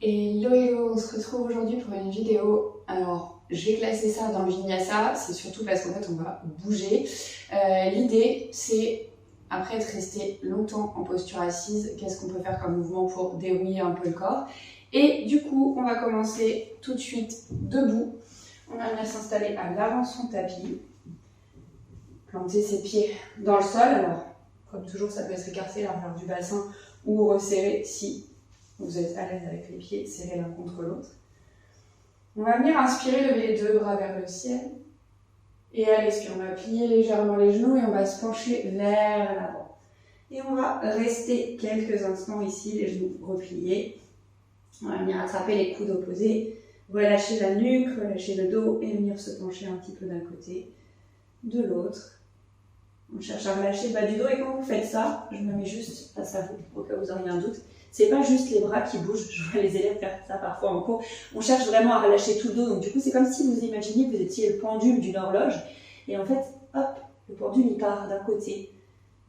Hello hello, on se retrouve aujourd'hui pour une vidéo. Alors, j'ai classé ça dans le Vinyasa, c'est surtout parce qu'en fait on va bouger. L'idée c'est, après être resté longtemps en posture assise, qu'est-ce qu'on peut faire comme mouvement pour dérouiller un peu le corps. Et du coup, on va commencer tout de suite debout. On va venir s'installer à l'avant de son tapis. Planter ses pieds dans le sol. Alors, comme toujours, ça peut être écarté à l'arrière du bassin ou resserré si vous êtes à l'aise avec les pieds serrés l'un contre l'autre. On va venir inspirer, lever les deux bras vers le ciel. Et à l'expire, on va plier légèrement les genoux et on va se pencher vers l'avant. Et on va rester quelques instants ici, les genoux repliés. On va venir attraper les coudes opposés, relâcher la nuque, relâcher le dos et venir se pencher un petit peu d'un côté, de l'autre. On cherche à relâcher le bas du dos et quand vous faites ça, je me mets juste face à vous, au cas où vous auriez un doute. C'est pas juste les bras qui bougent, je vois les élèves faire ça parfois en cours. On cherche vraiment à relâcher tout le dos, donc du coup c'est comme si vous imaginiez que vous étiez le pendule d'une horloge. Et en fait, hop, le pendule il part d'un côté,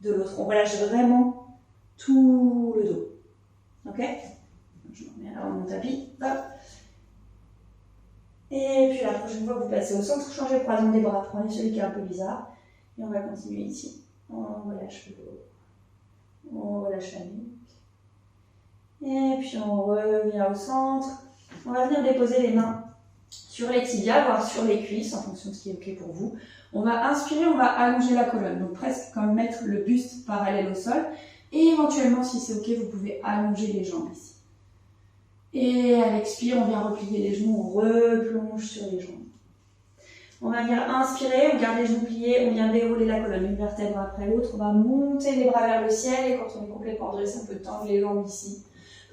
de l'autre. On relâche vraiment tout le dos. Ok? Je me mets alors mon tapis, hop. Et puis la prochaine fois que vous passez au centre, changez le croisement des bras, prenez celui qui est un peu bizarre. Et on va continuer ici. On relâche le dos, on relâche la nuque. Et puis on revient au centre. On va venir déposer les mains sur les tibias, voire sur les cuisses, en fonction de ce qui est ok pour vous. On va inspirer, on va allonger la colonne, donc presque comme mettre le buste parallèle au sol. Et éventuellement, si c'est ok, vous pouvez allonger les jambes ici. Et à l'expire, on vient replier les genoux, on replonge sur les jambes. On va venir inspirer, on garde les genoux pliés, on vient dérouler la colonne, une vertèbre après l'autre. On va monter les bras vers le ciel et quand on est complètement dressé, on peut tendre les jambes ici.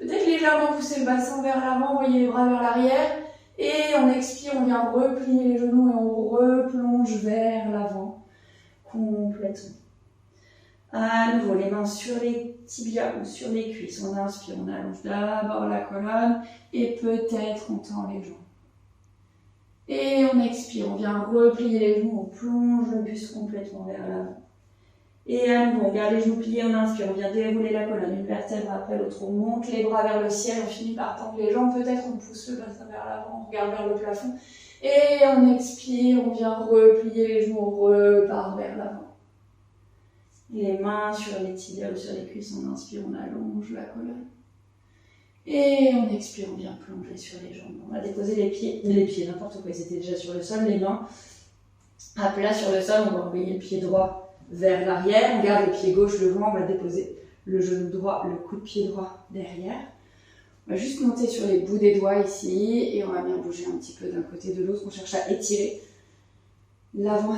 Peut-être légèrement pousser le bassin vers l'avant, envoyer les bras vers l'arrière. Et on expire, on vient replier les genoux et on replonge vers l'avant complètement. À nouveau, les mains sur les tibias ou sur les cuisses. On inspire, on allonge d'abord la colonne et peut-être on tend les jambes. Et on expire, on vient replier les genoux, on plonge le buste complètement vers l'avant. Et à nouveau, on garde les genoux pliés, on inspire, on vient dérouler la colonne, une vertèbre après l'autre, on monte les bras vers le ciel, on finit par tendre les jambes, peut-être on pousse le bassin vers l'avant, on regarde vers le plafond. Et on expire, on vient replier les genoux, on repart vers l'avant. Les mains sur les tibias ou sur les cuisses, on inspire, on allonge la colonne. Et on expire, on vient plonger sur les jambes. On va déposer les pieds, n'importe quoi, ils étaient déjà sur le sol, les mains à plat sur le sol, on va envoyer le pied droit vers l'arrière, on garde le pied gauche devant, on va déposer le genou droit, le coup de pied droit derrière. On va juste monter sur les bouts des doigts ici et on va bien bouger un petit peu d'un côté de l'autre. On cherche à étirer l'avant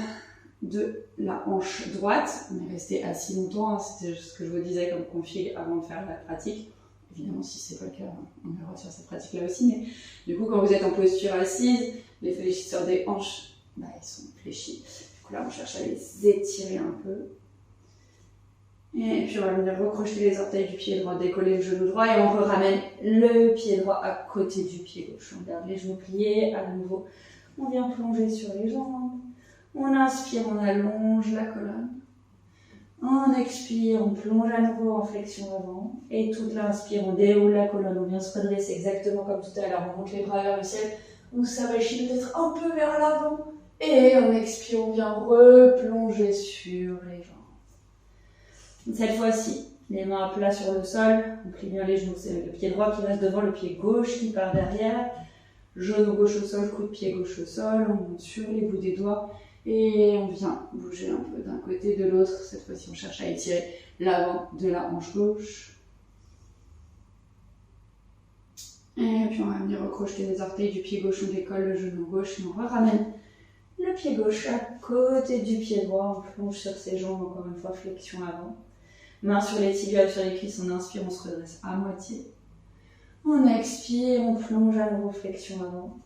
de la hanche droite. On est resté assis longtemps, c'était ce que je vous disais comme config avant de faire la pratique. Évidemment, si ce n'est pas le cas, on ira sur cette pratique-là aussi. Mais du coup, quand vous êtes en posture assise, les fléchisseurs des hanches, ils sont fléchis. Du coup, là, on cherche à les étirer un peu. Et puis, on va venir recrocheter les orteils du pied droit, décoller le genou droit et on ramène le pied droit à côté du pied gauche. On garde les genoux pliés à nouveau. On vient plonger sur les jambes. On inspire, on allonge la colonne. On expire, on plonge à nouveau en flexion avant. Et toute l'inspire, on déroule la colonne. On vient se redresser exactement comme tout à l'heure. On monte les bras vers le ciel. On s'avachit peut-être un peu vers l'avant. Et on expire, on vient replonger sur les jambes. Cette fois-ci, les mains à plat sur le sol. On plie bien les genoux. C'est le pied droit qui reste devant, le pied gauche qui part derrière. Genou gauche au sol, coup de pied gauche au sol. On monte sur les bouts des doigts. Et on vient bouger un peu d'un côté de l'autre. Cette fois-ci, on cherche à étirer l'avant de la hanche gauche. Et puis, on va venir recrocheter les orteils du pied gauche. On décolle le genou gauche et on ramène le pied gauche à côté du pied droit. On plonge sur ses jambes, encore une fois, flexion avant. Main sur les tibias, sur les cuisses. On inspire, on se redresse à moitié. On expire, on plonge à nouveau, flexion avant.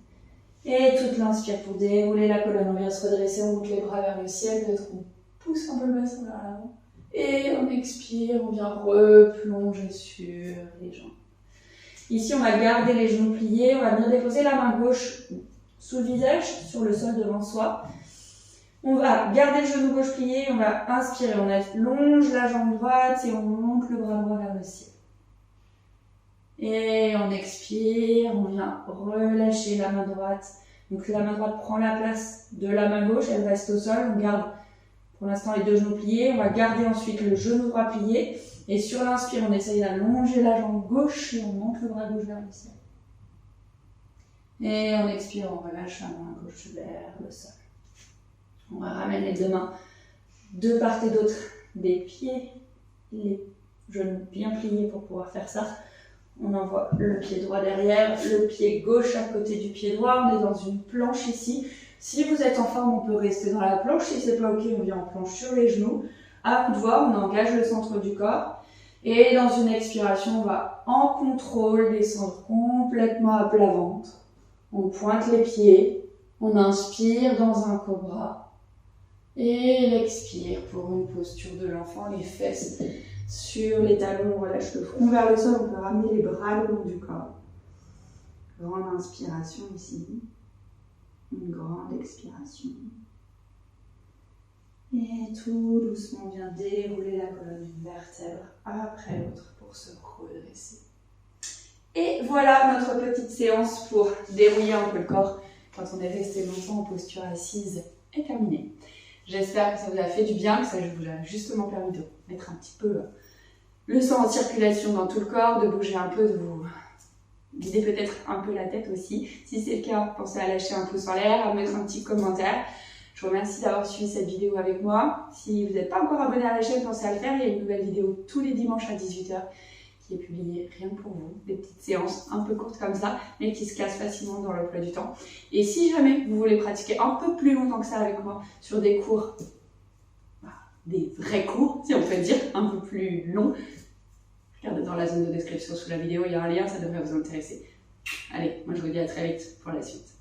Et toute l'inspire pour dérouler la colonne, on vient se redresser, on monte les bras vers le ciel, peut-être on pousse un peu le bassin vers l'avant. Et on expire, on vient replonger sur les jambes. Ici, on va garder les genoux pliés, on va venir déposer la main gauche sous le visage, sur le sol devant soi. On va garder le genou gauche plié, on va inspirer, on allonge la jambe droite et on monte le bras droit vers le ciel. Et on expire, on vient relâcher la main droite. Donc la main droite prend la place de la main gauche, elle reste au sol. On garde pour l'instant les deux genoux pliés. On va garder ensuite le genou droit plié. Et sur l'inspire, on essaye d'allonger la jambe gauche et on monte le bras gauche vers le ciel. Et on expire, on relâche la main gauche vers le sol. On va ramener les deux mains de part et d'autre des pieds, les genoux bien pliés pour pouvoir faire ça. On envoie le pied droit derrière, le pied gauche à côté du pied droit. On est dans une planche ici. Si vous êtes en forme, on peut rester dans la planche. Si c'est pas ok, on vient en planche sur les genoux. À vous de voir, on engage le centre du corps. Et dans une expiration, on va en contrôle descendre complètement à plat ventre. On pointe les pieds. On inspire dans un cobra. Et l'expire pour une posture de l'enfant, les fesses sur les talons, on relâche le front vers le sol, on peut ramener les bras le long du corps. Grande inspiration ici, une grande expiration. Et tout doucement, on vient dérouler la colonne, une vertèbre après l'autre pour se redresser. Et voilà notre petite séance pour dérouiller un peu le corps quand on est resté longtemps en posture assise est terminée. J'espère que ça vous a fait du bien, que ça vous a justement permis de mettre un petit peu le sang en circulation dans tout le corps, de bouger un peu, de vous guider peut-être un peu la tête aussi. Si c'est le cas, pensez à lâcher un pouce en l'air, à mettre un petit commentaire. Je vous remercie d'avoir suivi cette vidéo avec moi. Si vous n'êtes pas encore abonné à la chaîne, pensez à le faire. Il y a une nouvelle vidéo tous les dimanches à 18h qui est publiée rien que pour vous. Des petites séances un peu courtes comme ça, mais qui se classent facilement dans l'emploi du temps. Et si jamais vous voulez pratiquer un peu plus longtemps que ça avec moi sur des cours, des vrais cours, si on peut dire, un peu plus longs, regardez dans la zone de description sous la vidéo, il y a un lien, ça devrait vous intéresser. Allez, moi je vous dis à très vite pour la suite.